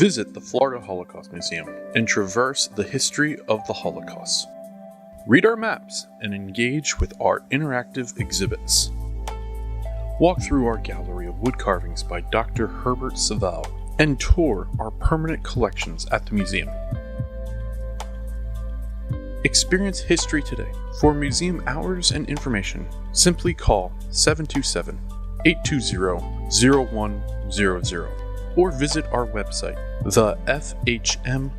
Visit the Florida Holocaust Museum and traverse the history of the Holocaust. Read our maps and engage with our interactive exhibits. Walk through our gallery of wood carvings by Dr. Herbert Savell and tour our permanent collections at the museum. Experience history today. For museum hours and information, simply call 727-820-0100 or visit our website, thefhm.org.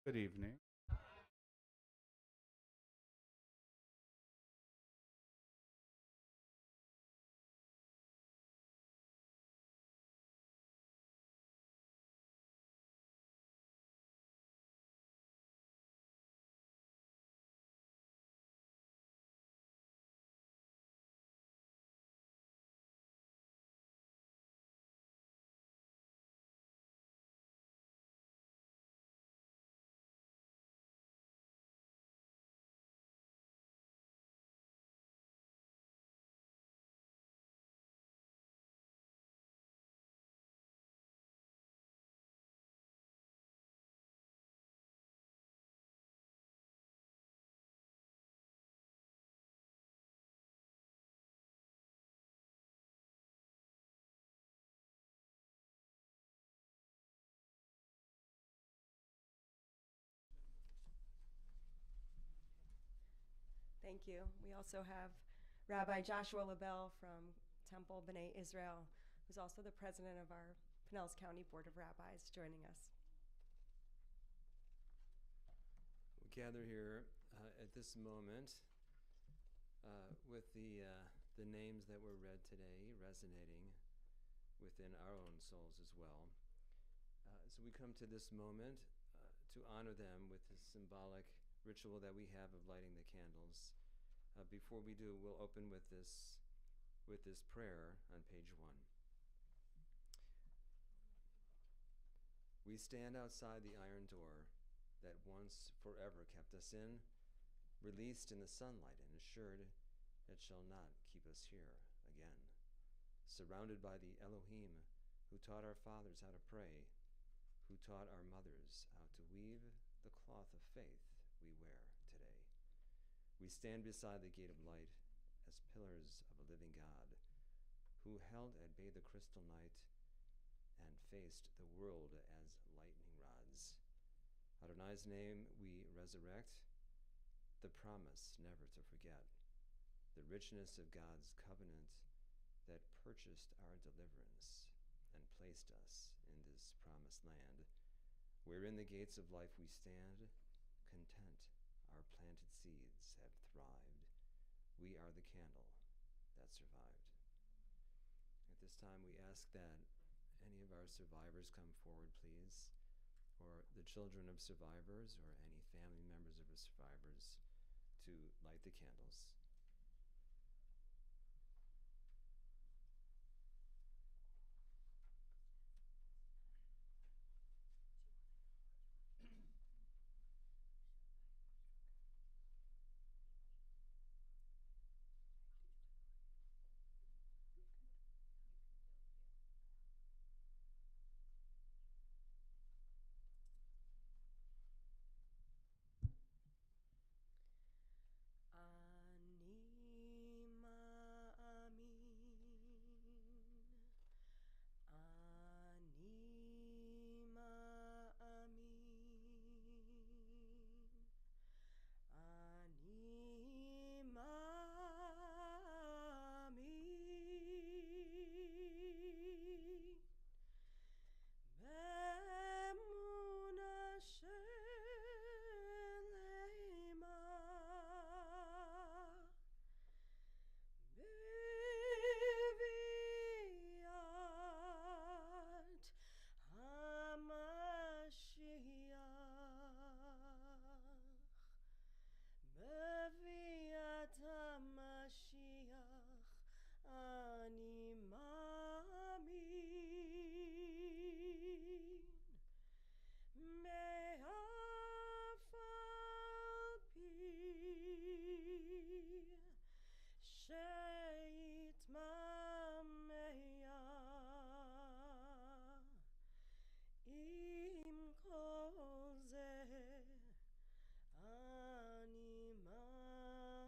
Good evening. Thank you. We also have Rabbi Joshua LaBelle from Temple B'nai Israel, who's also the president of our Pinellas County Board of Rabbis, joining us. We gather here at this moment with the names that were read today resonating within our own souls as well. So we come to this moment to honor them with this symbolic ritual that we have of lighting the candles. Before we do, we'll open with this prayer on page 1. We stand outside the iron door that once forever kept us in, released in the sunlight and assured it shall not keep us here again. Surrounded by the Elohim who taught our fathers how to pray, who taught our mothers how to weave the cloth of faith we wear today. We stand beside the gate of light as pillars of a living God, who held at bay the crystal night and faced the world as lightning rods. Adonai's name we resurrect, the promise never to forget, the richness of God's covenant that purchased our deliverance and placed us in this promised land, wherein the gates of life we stand, content our planted seeds have thrived. We are the candle that survived. At this time, we ask that any of our survivors come forward, please, or the children of survivors or any family members of the survivors to light the candles. Ani ma'amin, ani ma'amin, ani ma'amin, be'emunah shelema, beviat HaMashiach, beviat HaMashiach, ani ma'amin, me'af al pi she'itmamea, im kol zeh ani ma'amin.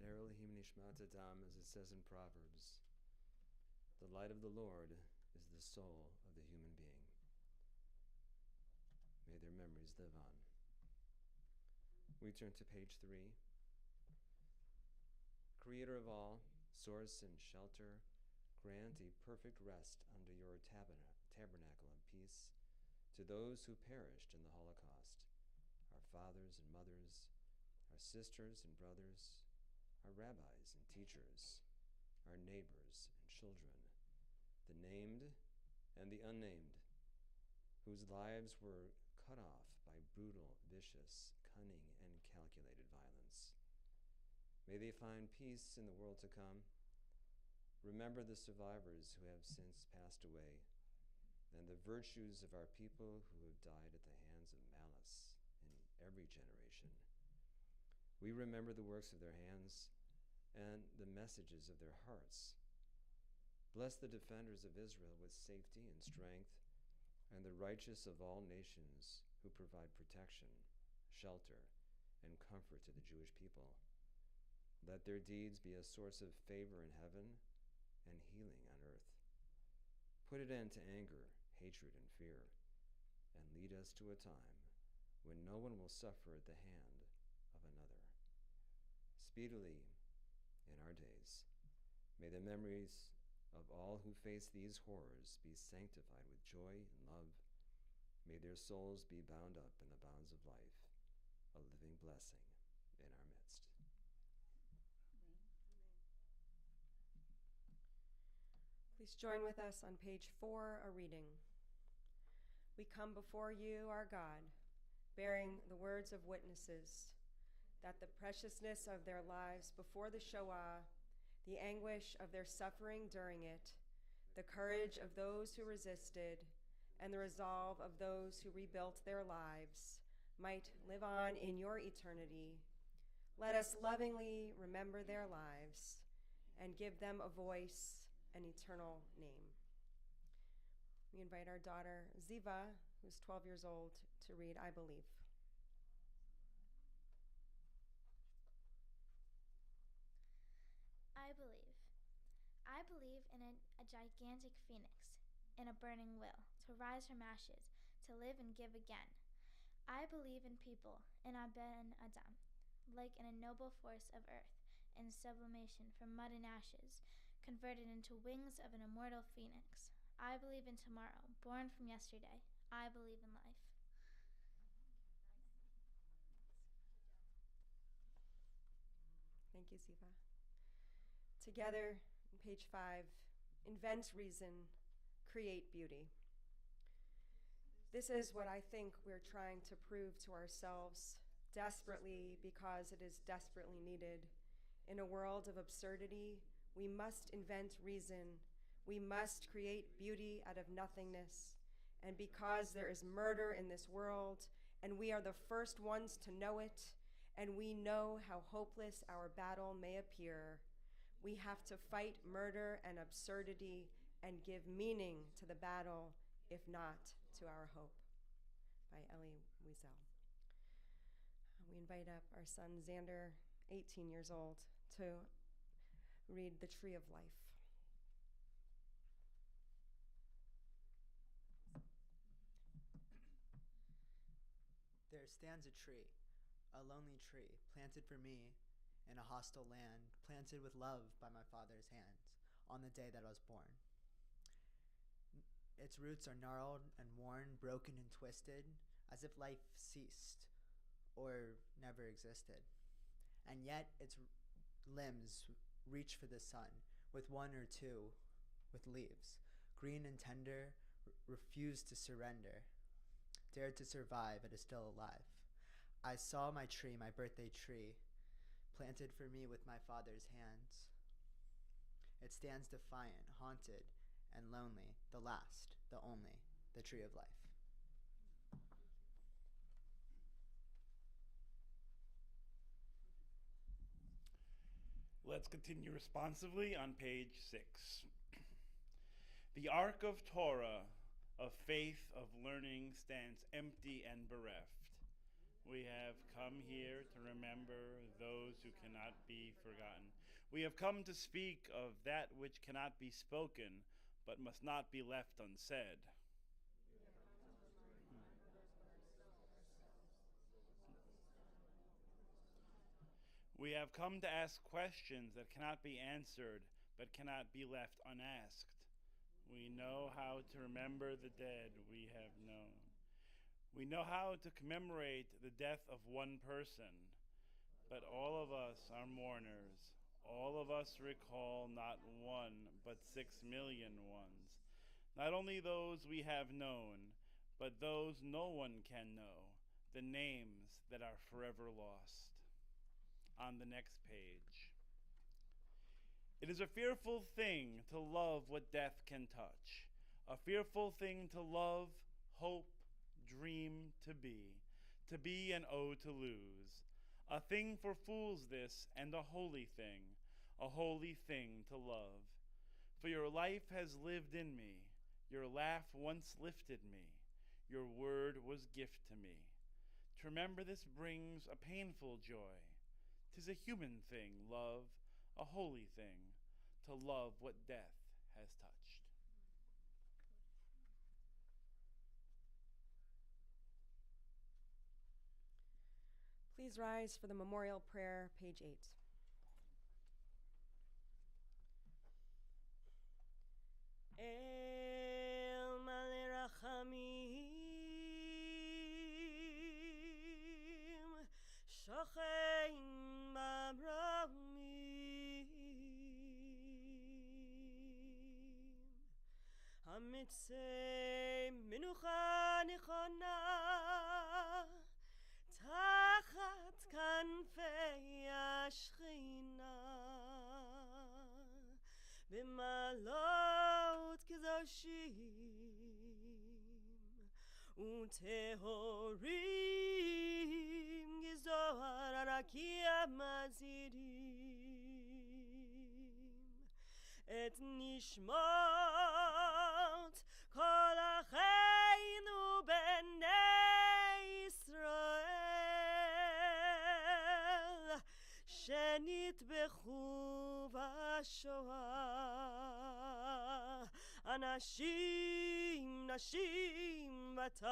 Ner Elohim nishmat adam, as it says in Proverbs, the light of the Lord is the soul of the human being. May their memories live on. We turn to page 3. Creator of all, source and shelter, grant a perfect rest under your tabernacle of peace to those who perished in the Holocaust, our fathers and mothers, our sisters and brothers, our rabbis and teachers, our neighbors and children, the named and the unnamed, whose lives were cut off by brutal, vicious, cunning, and calculated violence. May they find peace in the world to come. Remember the survivors who have since passed away, and the virtues of our people who have died at the hands of malice in every generation. We remember the works of their hands and the messages of their hearts. Bless the defenders of Israel with safety and strength, and the righteous of all nations who provide protection, shelter, and comfort to the Jewish people. Let their deeds be a source of favor in heaven and healing on earth. Put an end to anger, hatred, and fear, and lead us to a time when no one will suffer at the hand of another. Speedily in our days, may the memories of all who face these horrors be sanctified with joy and love. May their souls be bound up in the bonds of life, a living blessing in our midst. Please join with us on page 4, a reading. We come before you, our God, bearing the words of witnesses, that the preciousness of their lives before the Shoah, the anguish of their suffering during it, the courage of those who resisted, and the resolve of those who rebuilt their lives might live on in your eternity. Let us lovingly remember their lives and give them a voice, an eternal name. We invite our daughter, Ziva, who's 12 years old, to read I Believe. I believe. I believe in a gigantic phoenix, in a burning will, to rise from ashes, to live and give again. I believe in people, in Upbin Adam, like in a noble force of earth, in sublimation from mud and ashes, converted into wings of an immortal phoenix. I believe in tomorrow, born from yesterday. I believe in life. Thank you, Ziva. Together, on page 5, invent reason, create beauty. This is what I think we're trying to prove to ourselves desperately, because it is desperately needed. In a world of absurdity, we must invent reason. We must create beauty out of nothingness. And because there is murder in this world, and we are the first ones to know it, and we know how hopeless our battle may appear, we have to fight murder and absurdity and give meaning to the battle, if not to our hope. By Elie Wiesel. We invite up our son Xander, 18 years old, to read The Tree of Life. There stands a tree, a lonely tree, planted for me in a hostile land, planted with love by my father's hands on the day that I was born. Its roots are gnarled and worn, broken and twisted, as if life ceased or never existed. And yet its limbs reach for the sun, with one or two with leaves, green and tender, refuse to surrender, dared to survive, but is still alive. I saw my tree, my birthday tree, planted for me with my father's hands. It stands defiant, haunted, and lonely, the last, the only, the tree of life. Let's continue responsively on page 6. The Ark of Torah, of faith, of learning, stands empty and bereft. We have come here to remember those who cannot be forgotten. We have come to speak of that which cannot be spoken, but must not be left unsaid. We have come to ask questions that cannot be answered, but cannot be left unasked. We know how to remember the dead we have known. We know how to commemorate the death of one person, but all of us are mourners. All of us recall not one, but 6 million ones. Not only those we have known, but those no one can know, the names that are forever lost. On the next page. It is a fearful thing to love what death can touch, a fearful thing to love, hope, dream, to be and oh to lose. A thing for fools this, and a holy thing to love. For your life has lived in me, your laugh once lifted me, your word was gift to me. To remember this brings a painful joy. 'Tis a human thing, love, a holy thing, to love what death has touched. Please rise for the memorial prayer, page 8. El Malei Rachamim, Shochein Bamramim, Hamitzei Menucha Nechona, Tachat Kanfei Ashchina, B'malot Kedoshim, Utehorim Gizor Arakia Mazirim, Et Nishmot Kol Acheinu B'nei Israel, Shenitbechu b'Shoah, Anashim, Nashim v'Taf,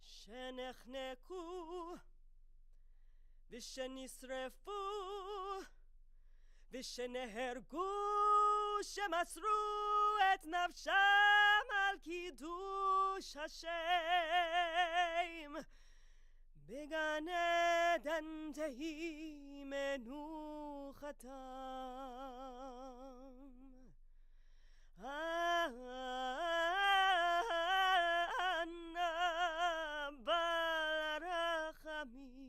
Shenechneku v'Shenisrefu v'Shenehergu, Shemasru et nafsham al kiddush Hashem, Began Eden tehi menuchatam. Anna barachamim,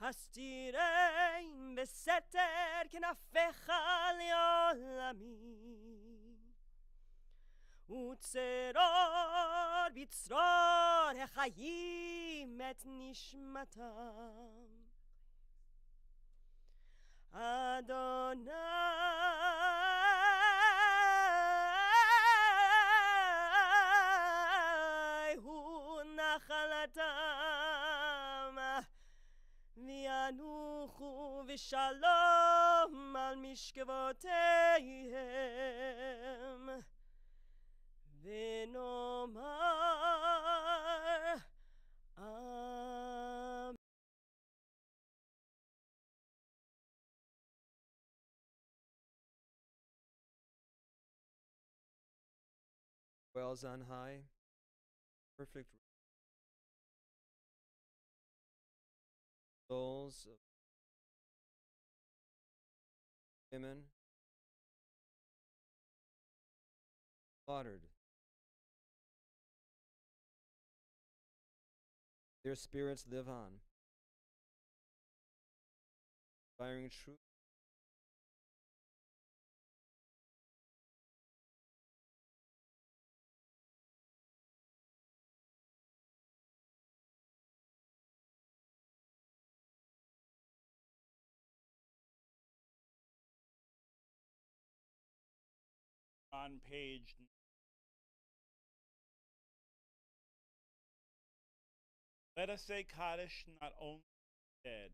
Hastirein beseter kenafecha leolamim, Utzeror bitzror hechayim et nishmatam. Adonai hu nachalatam, v'yanuchu v'shalom al mishkevoteihem. V'nomar Amen. Dwells on high, perfect souls of women slaughtered. Their spirits live on, inspiring truth. On page let us say Kaddish not only for the dead,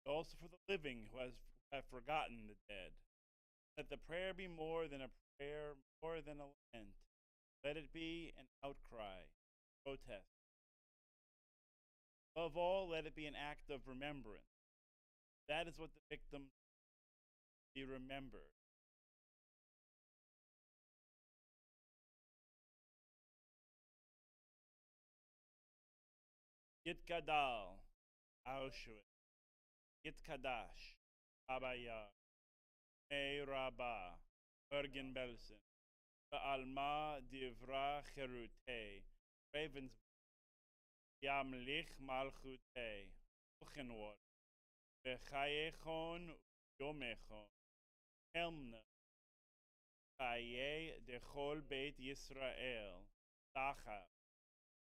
but also for the living who have forgotten the dead. Let the prayer be more than a prayer, more than a lament. Let it be an outcry, protest. Above all, let it be an act of remembrance. That is what the victims be remembered. Yitkadal, Auschwitz, Yitkadash, Abaya, Mei Rabba, Bergen-Belsen, Ba'alma Divra Cherute, Ravensburg, Yamlich Malchute, Buchenwald, Bechayechon Yomechon, Helmne, Chaye Dechol Beit Yisrael, Tacha,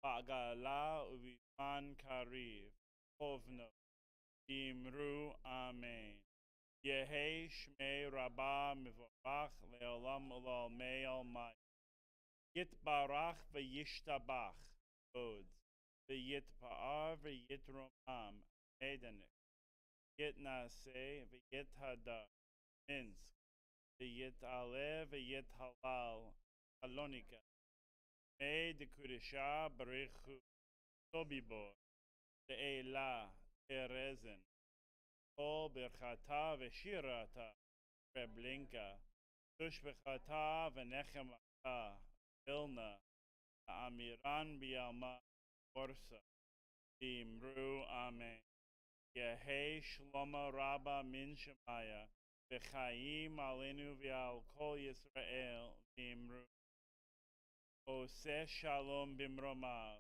Ba'gala Uviman Kariv, Hovno, Imru Amen. Yehi Shmei Rabbah Mivorach Leolam Ulalmei Almighty. Yitbarach V'yishtabach. Odes. ויתפאר ויתרומם, מדניק, יתנשא ויתהדר, מינסק, ויתעלה ויתהלל, סלוניקה, מי דקודשה בריחו, סוביבור, לאלה, ארזן, כל ברכתה ושירתה, רבלינקה, תושבחתה ונחמתה, וילנה, האמירן ביעלמה, בורסה, ואמרו אמן. יהי שלמה רבה מן שמיה, וחיים עלינו ועל כל ישראל, ואמרו. עושה שלום במרומיו,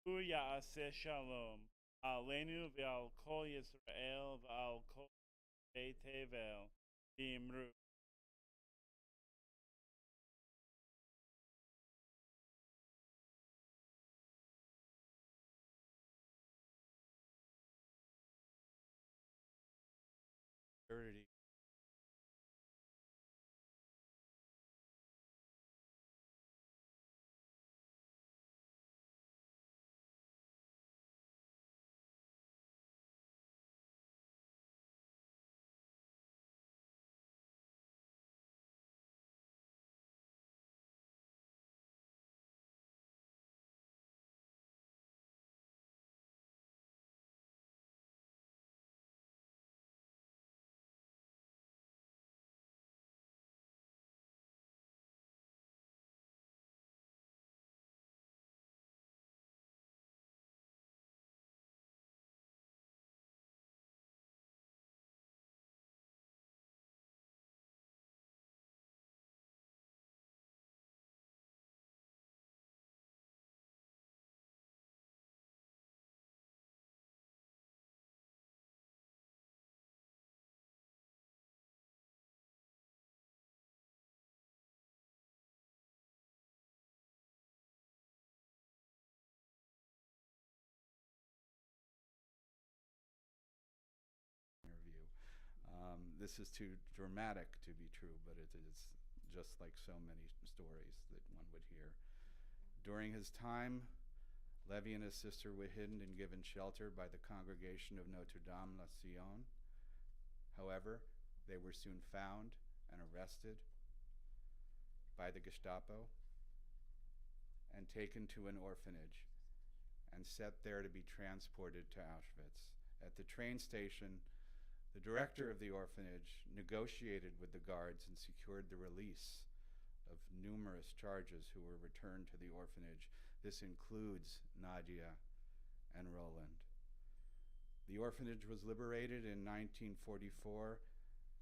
הוא יעשה שלום, עלינו ועל כל ישראל ועל כל בית תבל, ואמרו. Eternity. This is too dramatic to be true, but it is just like so many stories that one would hear. During his time, Levi and his sister were hidden and given shelter by the congregation of Notre Dame de Sion. However, they were soon found and arrested by the Gestapo and taken to an orphanage and set there to be transported to Auschwitz. At the train station, the director of the orphanage negotiated with the guards and secured the release of numerous charges who were returned to the orphanage. This includes Nadya and Roland. The orphanage was liberated in 1944.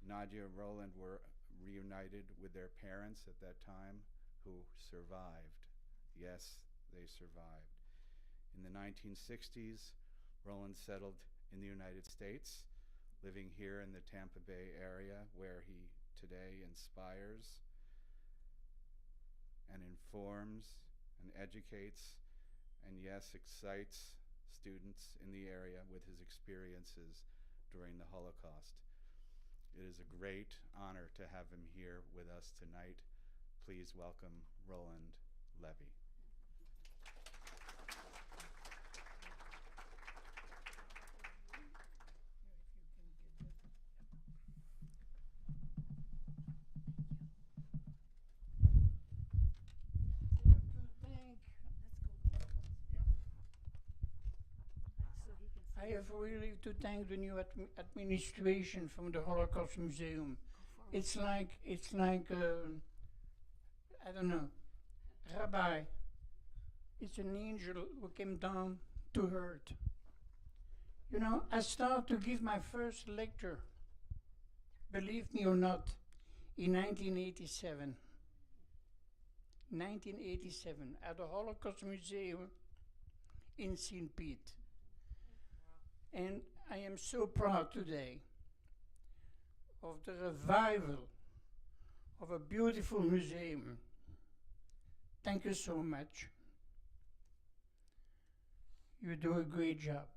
Nadya and Roland were reunited with their parents at that time, who survived. Yes, they survived. In the 1960s, Roland settled in the United States, living here in the Tampa Bay Area, where he today inspires and informs and educates and, yes, excites students in the area with his experiences during the Holocaust. It is a great honor to have him here with us tonight. Please welcome Roland Levi. I have really to thank the new administration from the Holocaust Museum. It's like I don't know, Rabbi. It's an angel who came down to earth. You know, I started to give my first lecture, believe me or not, in 1987. 1987 at the Holocaust Museum in St. Pete. And I am so proud today of the revival of a beautiful museum. Thank you so much. You do a great job.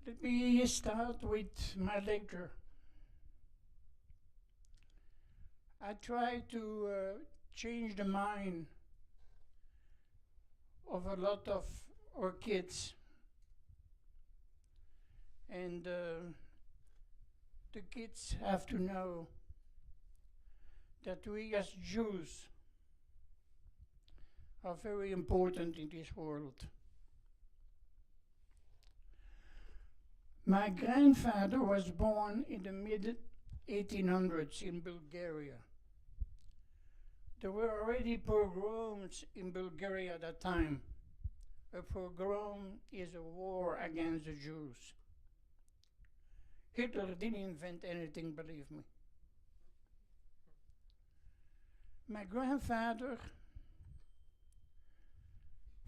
Let me start with my lecture. I try to change the mind of a lot of our kids. And the kids have to know that we as Jews are very important in this world. My grandfather was born in the mid-1800s in Bulgaria. There were already pogroms in Bulgaria at that time. A pogrom is a war against the Jews. Hitler didn't invent anything, believe me. My grandfather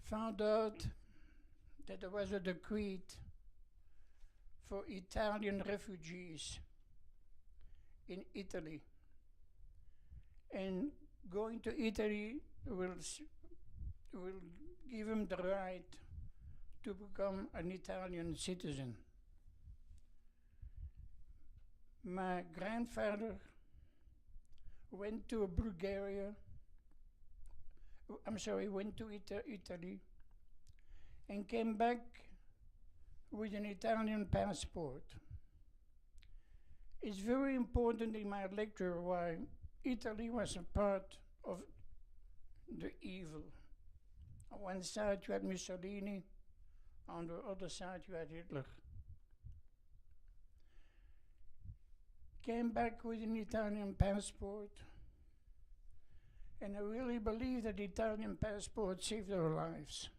found out that there was a decree for Italian refugees in Italy. And going to Italy will give him the right to become an Italian citizen. My grandfather went to went to Italy and came back with an Italian passport. It's very important in my lecture why Italy was a part of the evil. On one side you had Mussolini, on the other side you had Hitler. Came back with an Italian passport, and I really believe that the Italian passport saved our lives.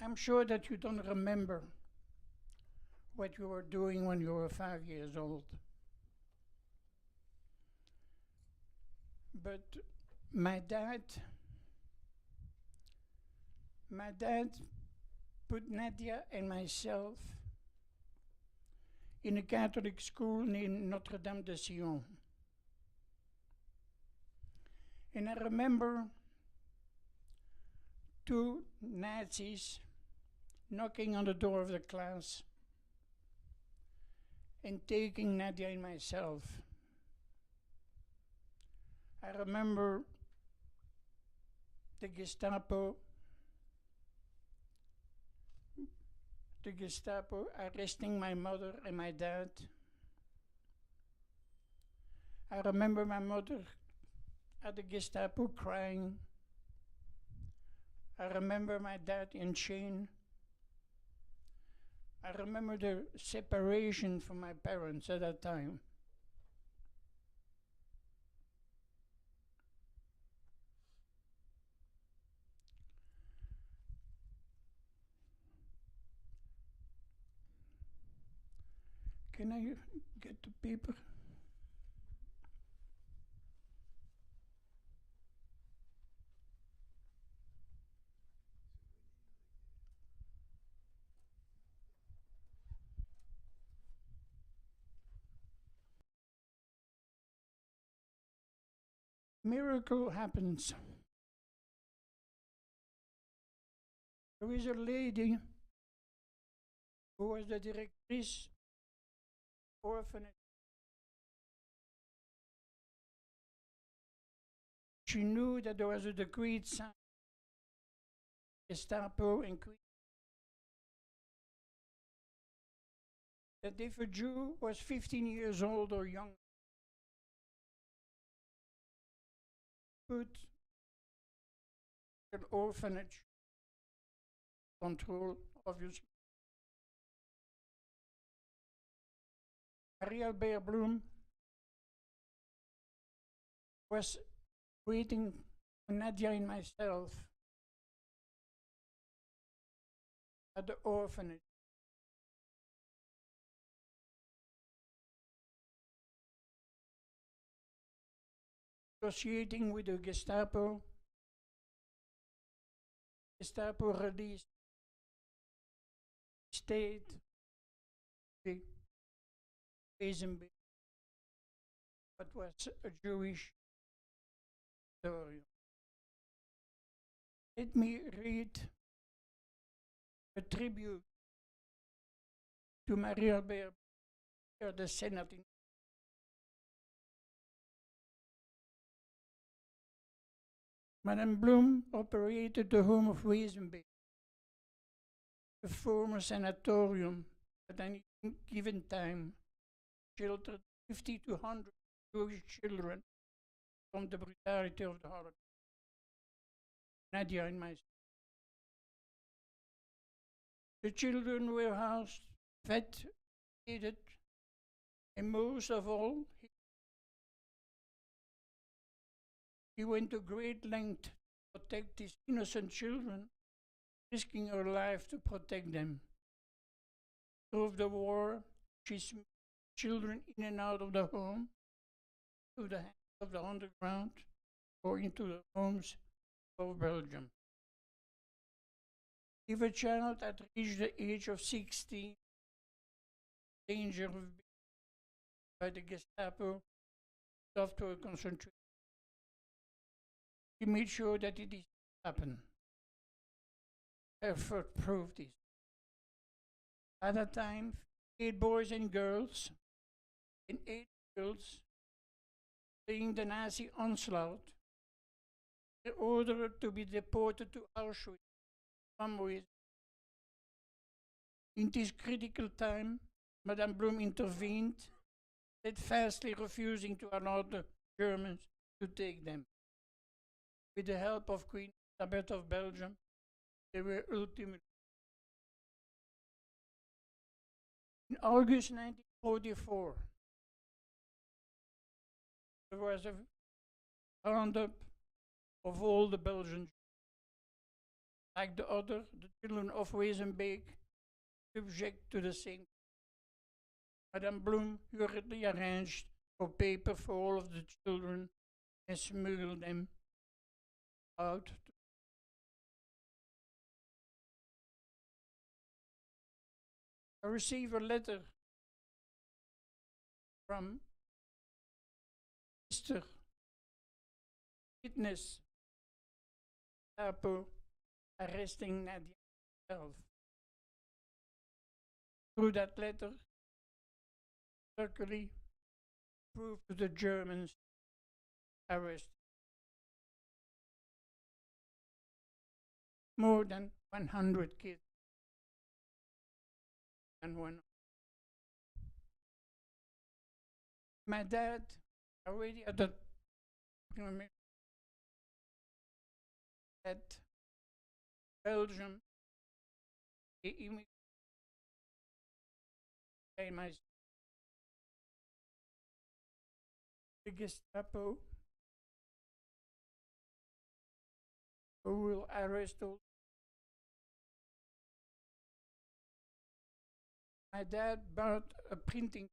I'm sure that you don't remember what you were doing when you were 5 years old. But my dad put Nadya and myself in a Catholic school named Notre Dame de Sion. And I remember two Nazis knocking on the door of the class and taking Nadya and myself. I remember the Gestapo arresting my mother and my dad. I remember my mother at the Gestapo crying. I remember my dad in chain. I remember the separation from my parents at that time. Can I get the paper? Miracle happens. There is a lady who was the directrice orphanage. She knew that there was a decree signed Gestapo and that if a Jew was 15 years old or younger, put an orphanage control, obviously. Albert Blum was waiting for Nadya and myself at the orphanage. Negotiating with the Gestapo. Gestapo released state Wezembeek, but was a Jewish story. Let me read a tribute to Maria Albert, the Senate in Madame Blum operated the home of Wezembeek, a former sanatorium at any given time sheltered 50 to 100 Jewish children from the brutality of the Holocaust. Nadya and myself. The children were housed, fed, fed, and most of all, he went to great length to protect these innocent children, risking her life to protect them. Through the war, she sent children in and out of the home, to the hands of the underground, or into the homes of Belgium. If a child had reached the age of 16, danger of being by the Gestapo, sent to a concentration. He made sure that it did happen. Effort proved this. At that time, 8 boys and girls, and 8 girls, fleeing the Nazi onslaught, were ordered to be deported to Auschwitz. In this critical time, Madame Blum intervened, steadfastly refusing to allow the Germans to take them. With the help of Queen Elizabeth of Belgium, they were ultimately. In August 1944, there was a roundup of all the Belgians. Like the children of Wezembeek, subject to the same. Madame Blum hurriedly arranged for paper for all of the children and smuggled them out. I received a letter from Mr. Witness Gestapo arresting Nadya herself. Through that letter, luckily proved to the Germans arrest more than 100 kids and one. My dad already at the at Belgium, the Gestapo who will arrest all. My dad bought a printing,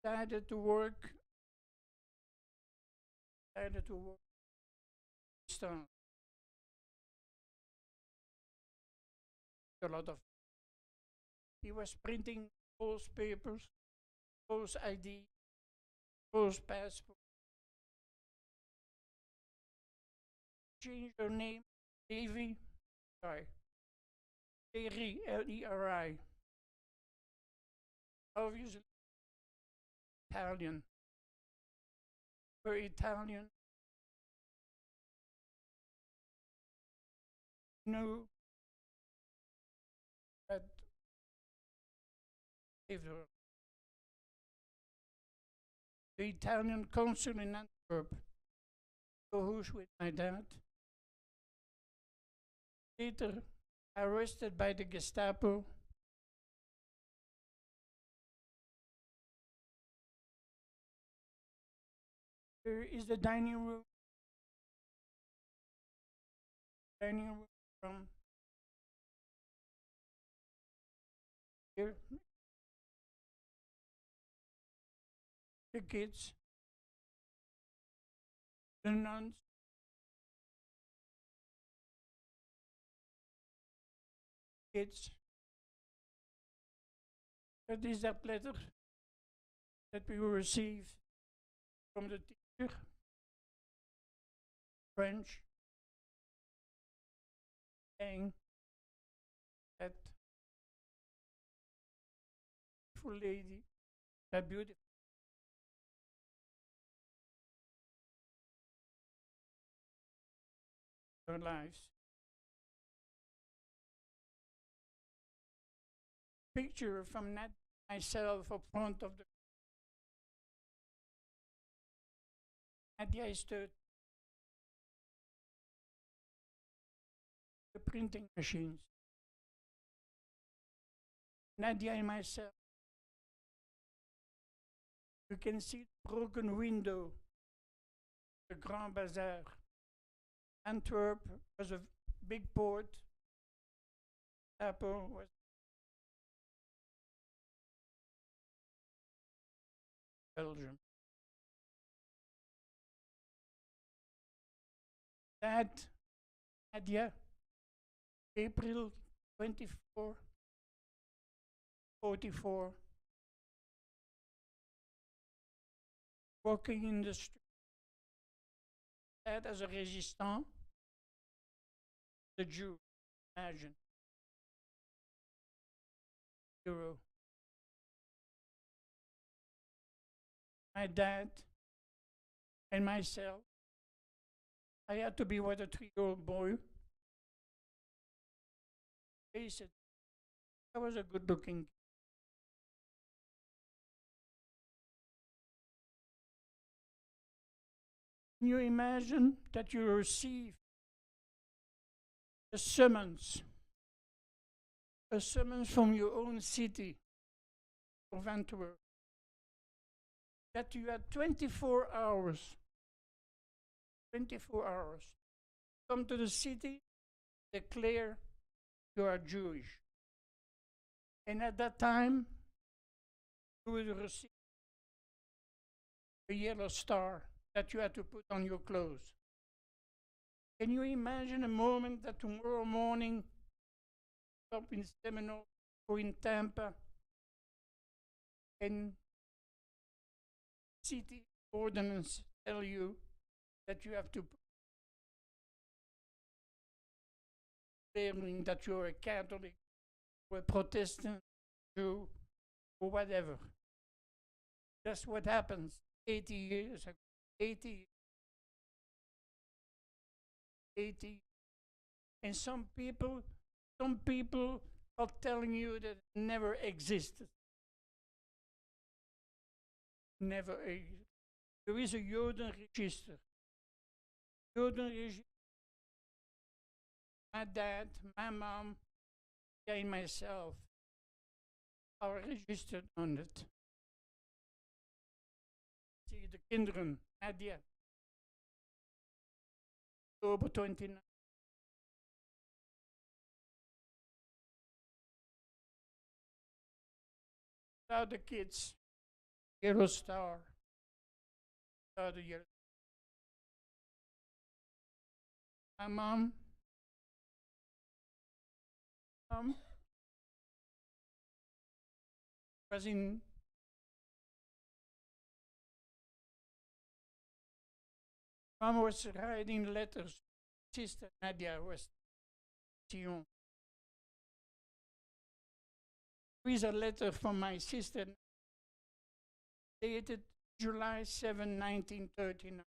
decided to work, stone. A lot of. He was printing false papers, false ID, false passport. Change your name, Levi, Leri, L-E-R-I. Obviously, Italian. For Italian, no, that the Italian consul in Antwerp, who's with my dad, later arrested by the Gestapo. Here is the dining room. From here. The kids, the nuns, kids. That is that letter that we received from the teacher, French, saying that beautiful lady, that beautiful their lives. Picture from myself up front of the Nadya is the printing machines. Nadya and myself. You can see the broken window, the Grand Bazaar. Antwerp was a big port. Gestapo was Belgium. That Nadya, April 24, 44, walking in the street. That as a resistant, the Jew, imagine. Euro. My dad and myself, I had to be with a 3-year-old boy. He said, I was a good looking kid. Can you imagine that you receive a summons from your own city of Antwerp, that you had 24 hours, come to the city, declare you are Jewish. And at that time, you would receive a yellow star that you had to put on your clothes. Can you imagine a moment that tomorrow morning, up in Seminole or in Tampa, and city ordinance tell you that you have to put claiming that you're a Catholic or a Protestant, Jew, or whatever. That's what happens 80 years ago. 80. And some people are telling you that it never existed. Never existed. There is a Joden register. My dad, my mom, and myself are registered on it. See the kinderen, Nadya, October 29. Without the kids, yellow star. Without the yellow. My mom was in Mom was writing letters. Sister Nadya was Sion. There is a letter from my sister dated July 7, 1939.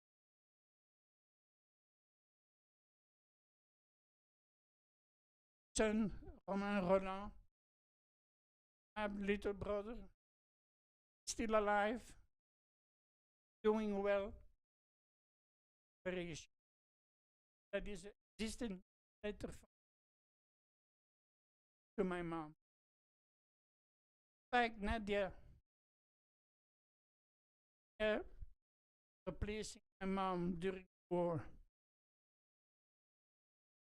Son, Roland, my little brother, still alive, doing well. That is a distant letter to my mom. In fact, Nadya replacing my mom during the war.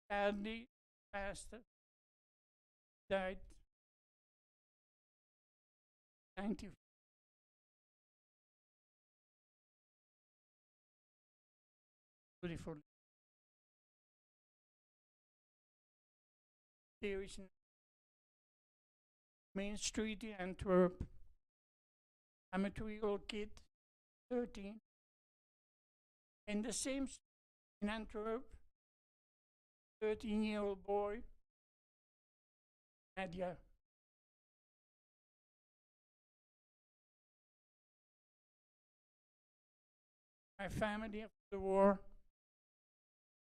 Sadly, pastor died 94. Beautiful. There is Main Street in Antwerp. I'm a 2-year-old kid, 13. And the same in Antwerp, 13-year-old boy, Nadya. My family after the war,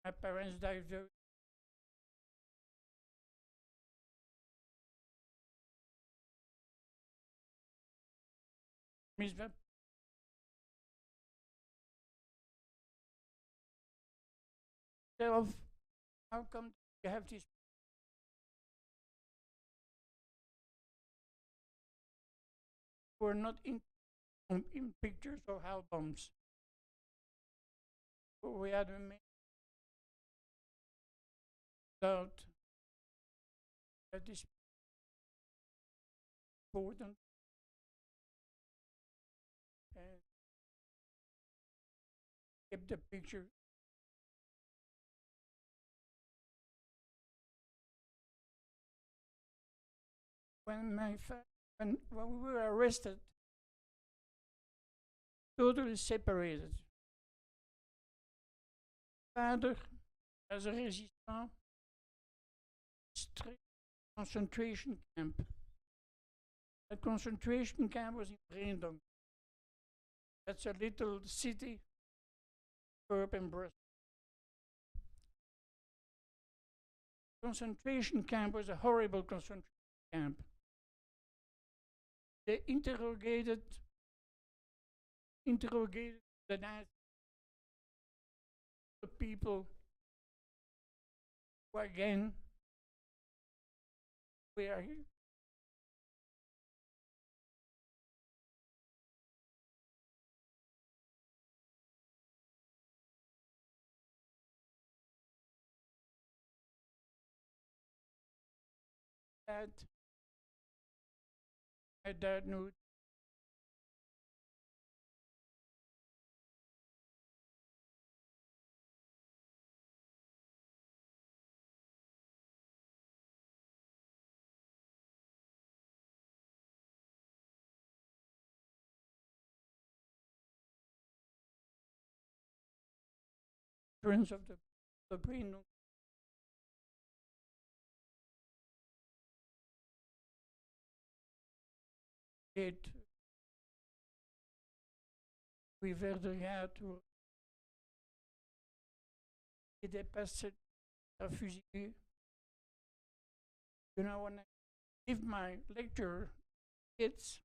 My parents died very. Mitzvah. Of how come you have this? We're not in pictures or albums. We had a doubt that is important and keep the picture. When when we were arrested, totally separated. Father, as a resistant, straight concentration camp. That concentration camp was in Brandon. That's a little city, Antwerp and Brussels. Concentration camp was a horrible concentration camp. They interrogated the Nazis, the people who again we are here. My dad knew the prince of the brain. We verderà to et dépassé a fusillé. You know, when I give my lecture, it's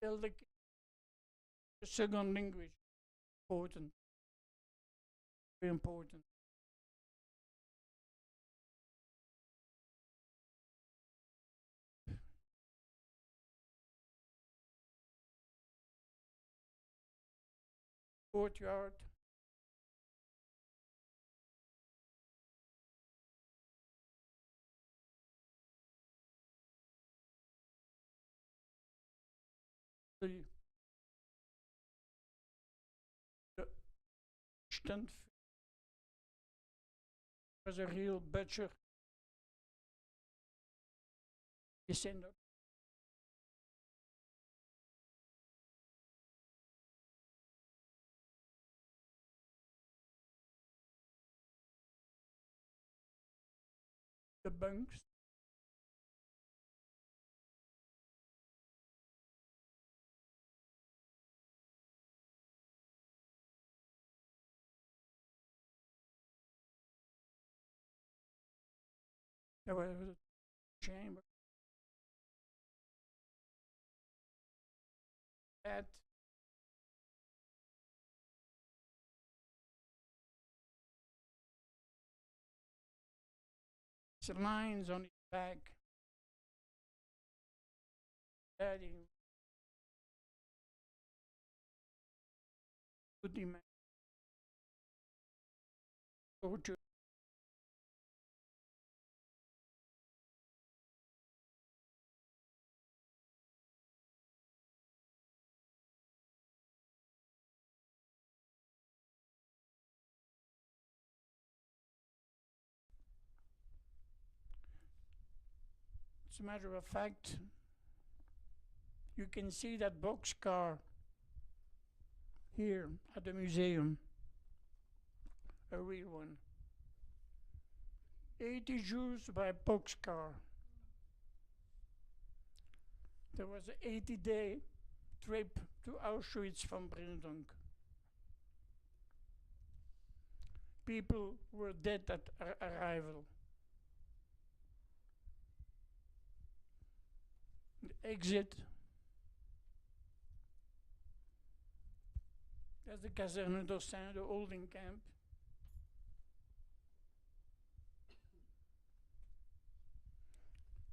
tell the second language important, very important. Courtyard. The stand was a real butcher. He sent up the bunks. There was a chamber. That lines on his back. Daddy would demand torture. As a matter of fact, you can see that boxcar here at the museum, a real one. 80 Jews by boxcar. There was an 80-day trip to Auschwitz from Brandon. people were dead at arrival. The exit. That's the Caserne Dossin, the holding camp.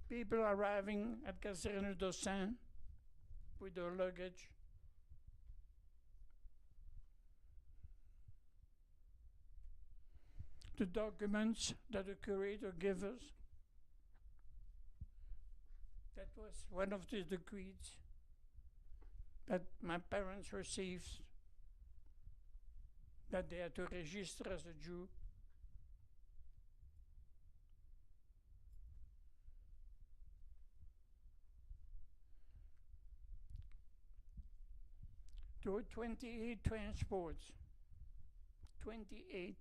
People arriving at Caserne Dossin with their luggage. The documents that the curator gave us. That was one of the decrees that my parents received, that they had to register as a Jew. There were 28 transports. 28.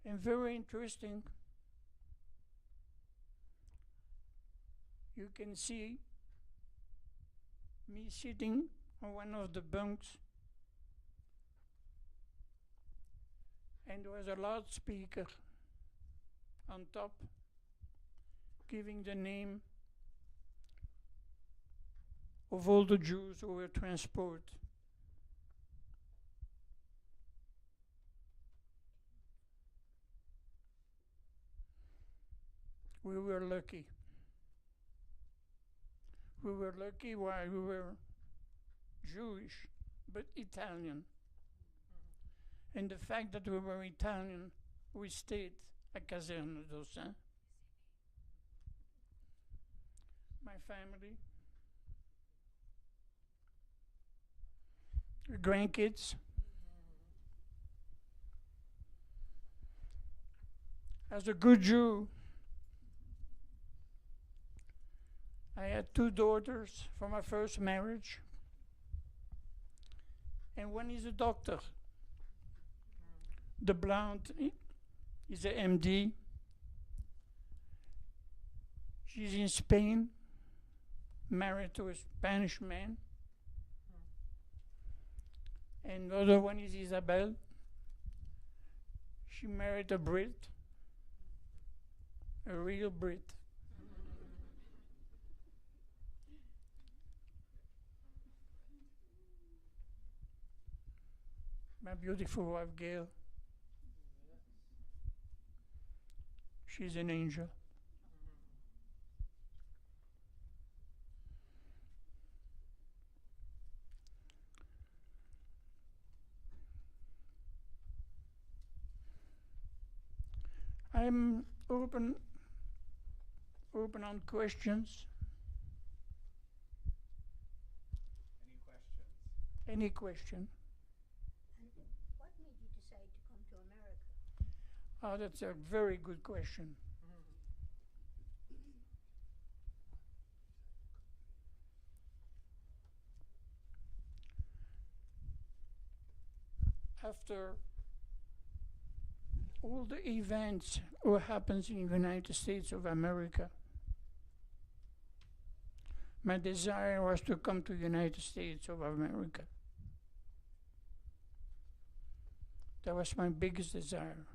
And very interesting, you can see me sitting on one of the bunks, and there was a loudspeaker on top giving the name of all the Jews who were transported. We were lucky. We were lucky while we were Jewish, but Italian. And the fact that we were Italian, we stayed at Caserne Dossin. My family, the grandkids. As a good Jew, I had 2 daughters from my first marriage, and one is a doctor. The blonde is a MD. She's in Spain, married to a Spanish man. And the other one is Isabel. She married a Brit, a real Brit. My beautiful wife, Gail. She's an angel. I'm open on questions. Any questions? Any question? What made you decide to come to America? Oh, that's a very good question. After all the events what happens in the United States of America, my desire was to come to the United States of America. That was my biggest desire.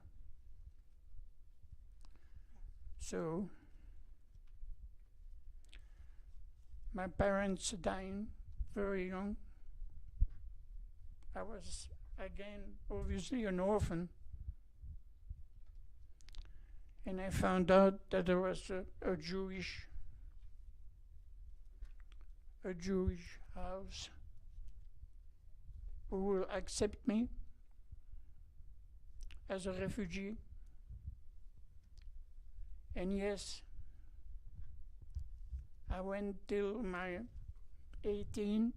So, my parents dying very young. I was, again, obviously an orphan. And I found out that there was a Jewish house who will accept me as a refugee. And yes, I went till my 18th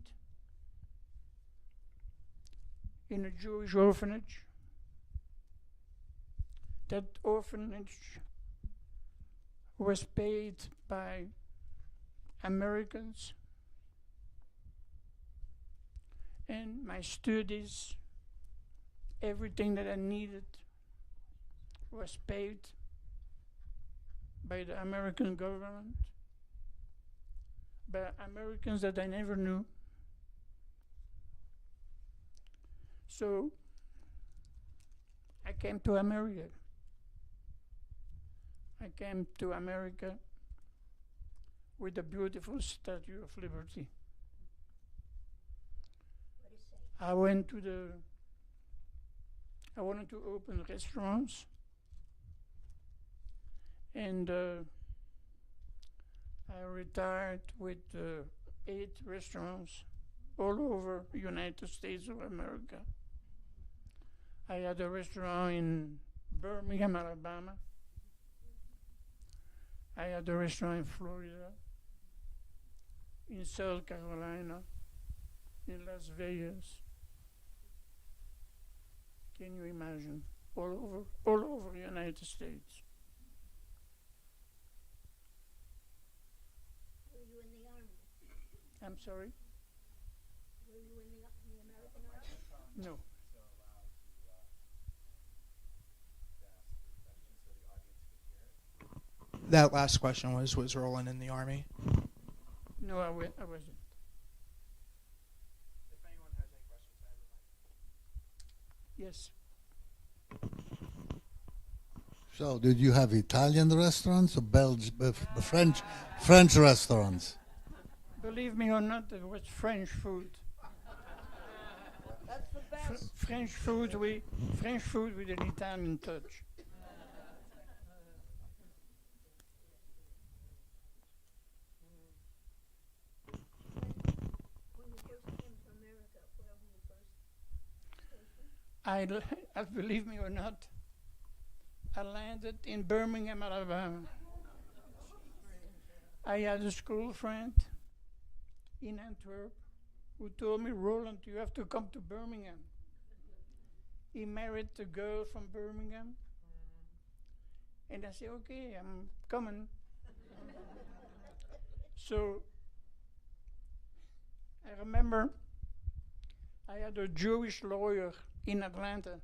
in a Jewish orphanage. That orphanage was paid by Americans, and my studies, everything that I needed was paid by the American government, by Americans that I never knew. So I came to America. I came to America with a beautiful Statue of Liberty. I wanted to open restaurants, and I retired with 8 restaurants all over the United States of America. I had a restaurant in Birmingham, Alabama. I had a restaurant in Florida, in South Carolina, in Las Vegas. Can you imagine? All over the United States. Were you in the army? I'm sorry? Were you in the American army? No. That last question was Roland in the Army? No, I wasn't. If anyone has any questions, I have a mic. Yes. So, did you have Italian restaurants or French restaurants? Believe me or not, it was French food. That's the best. French food with an Italian touch. When you first came to America, where were you first stationed? Believe me or not, I landed in Birmingham, Alabama. I had a school friend in Antwerp who told me, Roland, you have to come to Birmingham. He married a girl from Birmingham. And I said, okay, I'm coming. So I remember I had a Jewish lawyer in Atlanta.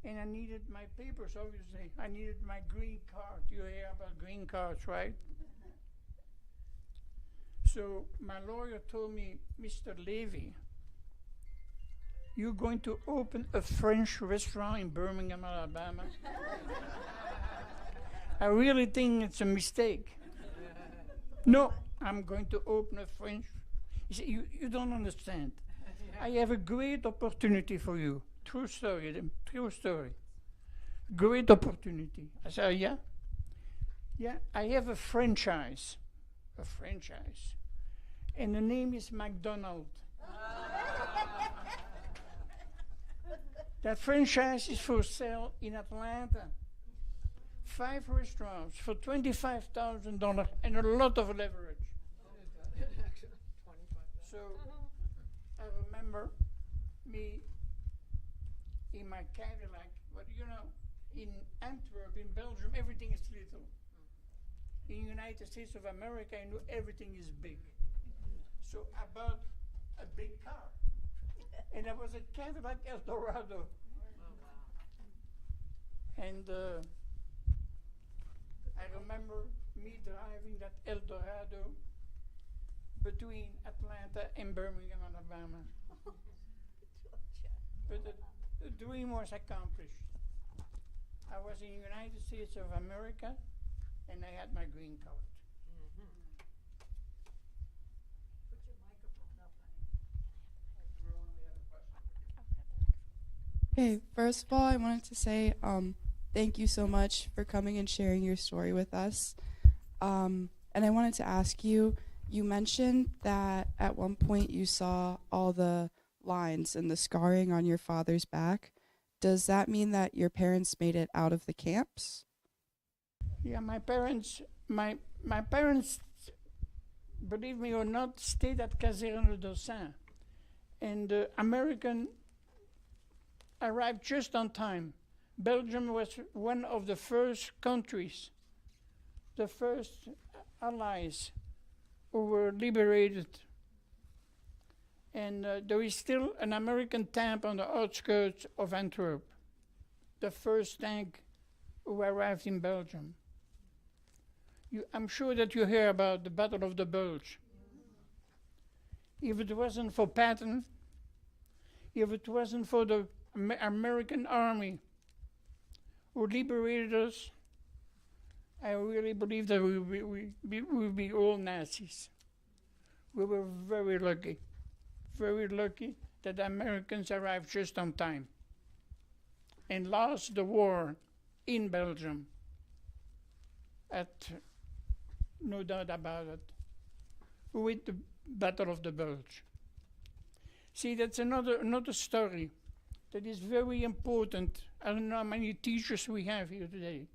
And I needed my papers, obviously. I needed my green card. You hear about green cards, right? So my lawyer told me, Mr. Levi, you're going to open a French restaurant in Birmingham, Alabama. I really think it's a mistake. No, I'm going to open a French. He said, you don't understand. I have a great opportunity for you. True story, true story. Great opportunity. I said, yeah? Yeah, I have a franchise. And the name is McDonald's. That franchise is for sale in Atlanta. 5 restaurants for $25,000 and a lot of leverage. So I remember me in my Cadillac, but you know, in Antwerp, in Belgium, everything is little. In the United States of America, I know everything is big. So I bought a big car. And I was a Cadillac Eldorado. And I remember me driving that Eldorado between Atlanta and Birmingham, Alabama. But the dream was accomplished. I was in the United States of America, and I had my green card. Put your microphone up, honey. Okay, first of all, I wanted to say thank you so much for coming and sharing your story with us. And I wanted to ask you, you mentioned that at one point you saw all the lines and the scarring on your father's back. Does that mean that your parents made it out of the camps? Yeah, my parents, believe me or not, stayed at Caserne Dossin. And the American arrived just on time. Belgium was one of the first countries, the first allies who were liberated. And there is still an American tank on the outskirts of Antwerp, the first tank who arrived in Belgium. I'm sure that you hear about the Battle of the Bulge. If it wasn't for Patton, If it wasn't for the American army who liberated us, I really believe that we would be all Nazis. We were very lucky that the Americans arrived just on time and lost the war in Belgium. No doubt about it, with the Battle of the Bulge. See, that's another story that is very important. I don't know how many teachers we have here today,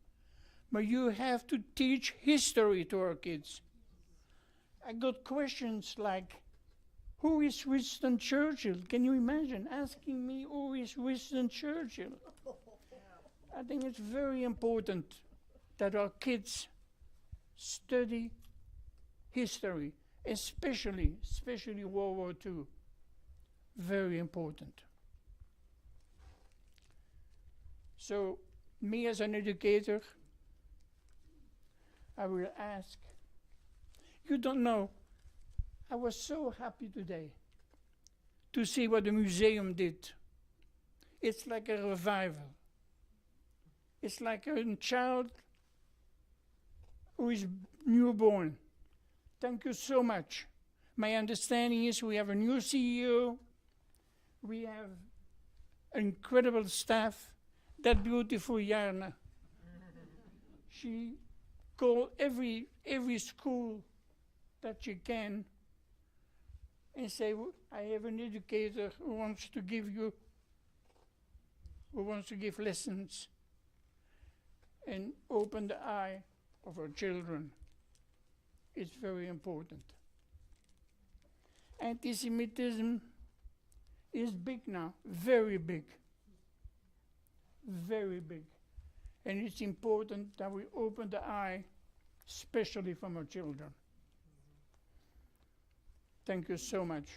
but you have to teach history to our kids. I got questions like, who is Winston Churchill? Can you imagine asking me who is Winston Churchill? I think it's very important that our kids study history, especially World War II. Very important. So, me as an educator, I will ask, you don't know, I was so happy today to see what the museum did. It's like a revival. It's like a child who is newborn. Thank you so much. My understanding is we have a new CEO. We have incredible staff. That beautiful Jarna. She called every school that she can and say, I have an educator who wants to give lessons and open the eye of our children. It's very important. Anti-Semitism is big now, very big. Very big. And it's important that we open the eye, especially from our children. Thank you so much.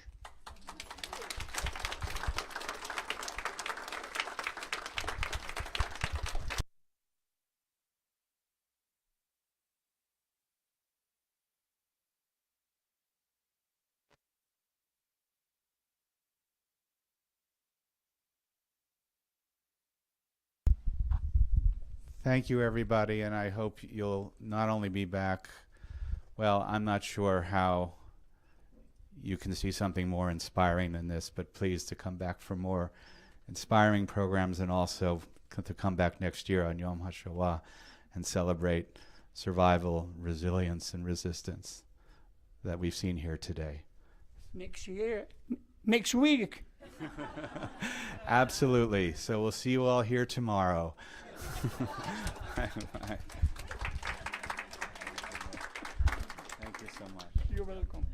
Thank you, everybody, and I hope you'll not only be back, well, I'm not sure how you can see something more inspiring than this, but please to come back for more inspiring programs and also to come back next year on Yom HaShoah and celebrate survival, resilience, and resistance that we've seen here today. Next week. Absolutely. So we'll see you all here tomorrow. Bye. Thank you so much. You're welcome.